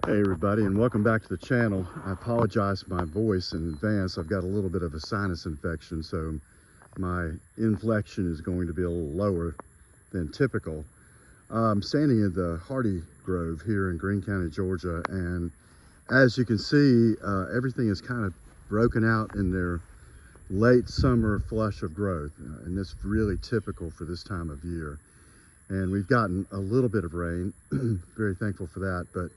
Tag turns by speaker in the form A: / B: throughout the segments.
A: Hey everybody, and welcome back to the channel. I apologize for my voice in advance. I've got a little bit of a sinus infection, so my inflection is going to be a little lower than typical. I'm standing in the Hardy Grove here in Greene County, Georgia, and as you can see, everything is kind of broken out in their late summer flush of growth, and that's really typical for this time of year. And we've gotten a little bit of rain, very thankful for that, but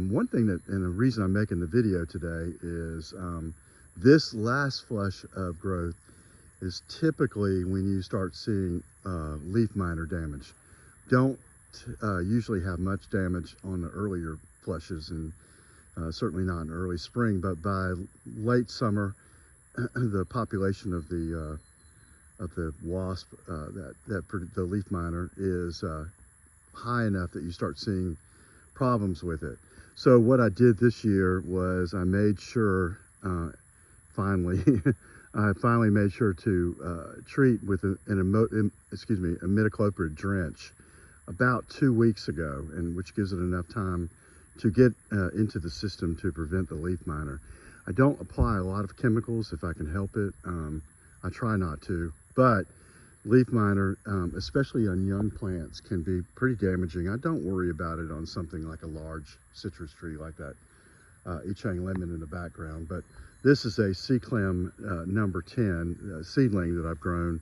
A: one thing that, and the reason I'm making the video today is this last flush of growth is typically when you start seeing leaf miner damage. Don't usually have much damage on the earlier flushes, and certainly not in early spring, but by late summer, the population of the wasp, the leaf miner, is high enough that you start seeing problems with it. So what I did this year was I made sure, finally, I finally made sure to treat with a imidacloprid drench about 2 weeks ago, and which gives it enough time to get into the system to prevent the leaf miner. I don't apply a lot of chemicals if I can help it. I try not to, but leaf miner, especially on young plants, can be pretty damaging. I don't worry about it on something like a large citrus tree like that Ichang lemon in the background, but this is a Seaclem number 10 seedling that I've grown,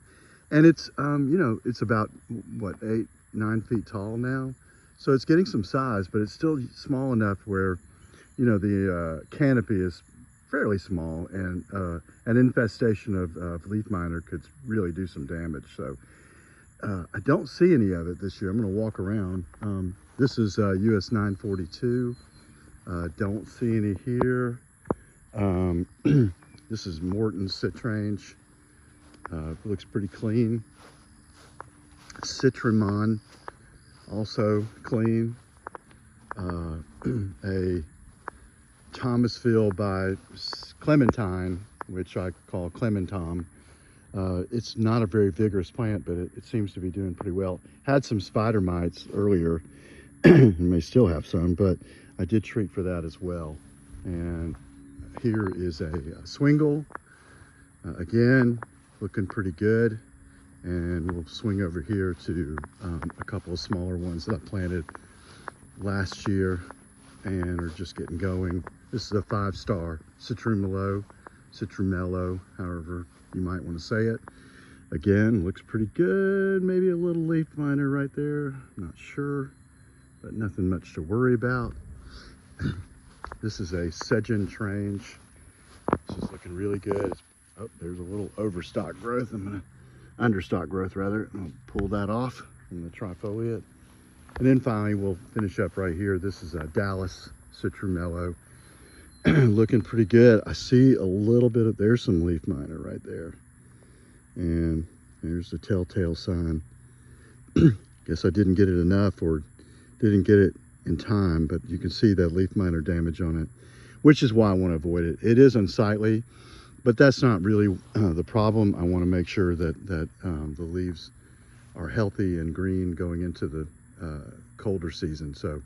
A: and it's it's about what, 8-9 feet tall now, so it's getting some size, but it's still small enough where the canopy is fairly small, and an infestation of leaf miner could really do some damage. So I don't see any of it this year. I'm going to walk around. This is US 942. Don't see any here. This is Morton citrange. Looks pretty clean. Citramon, also clean. A Thomasville by Clementine, which I call Clementom. It's not a very vigorous plant, but it seems to be doing pretty well. Had some spider mites earlier, and may still have some, but I did treat for that as well. And here is a swingle, again, looking pretty good. And we'll swing over here to a couple of smaller ones that I planted last year and are just getting going. This is a 5-star Citrumello, however you might want to say it. Again, looks pretty good. Maybe a little leaf miner right there, not sure, but nothing much to worry about. This is a Sedgen Trange. This is looking really good. Oh, there's a little overstock growth. Understock growth rather. I'll pull that off. I'm gonna trifoliate. And then finally, we'll finish up right here. This is a Dallas Citrumello. Looking pretty good. I see a little bit of, there's some leaf miner right there. And there's the telltale sign. Guess I didn't get it enough, or didn't get it in time, but you can see that leaf miner damage on it, which is why I want to avoid it. It is unsightly, but that's not really the problem. I want to make sure that the leaves are healthy and green going into the colder season. So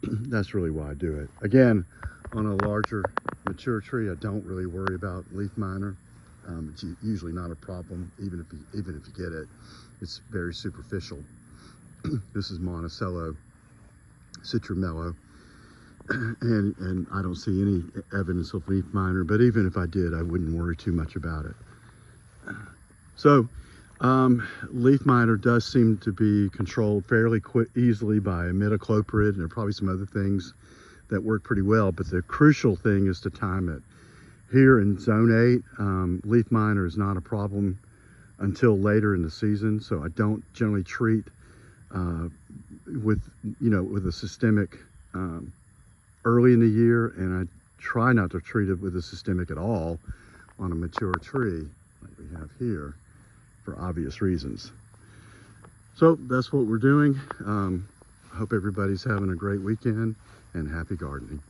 A: that's really why I do it. Again, on a larger mature tree, I don't really worry about leaf miner. It's usually not a problem, even if you get it. It's very superficial. This is Monticello Citrumello, and I don't see any evidence of leaf miner, but even if I did, I wouldn't worry too much about it. So leaf miner does seem to be controlled fairly easily by imidacloprid, and there are probably some other things that work pretty well, but the crucial thing is to time it. Here in zone 8, leaf miner is not a problem until later in the season, so I don't generally treat with a systemic early in the year, and I try not to treat it with a systemic at all on a mature tree like we have here, for obvious reasons. So that's what we're doing. I hope everybody's having a great weekend, and happy gardening.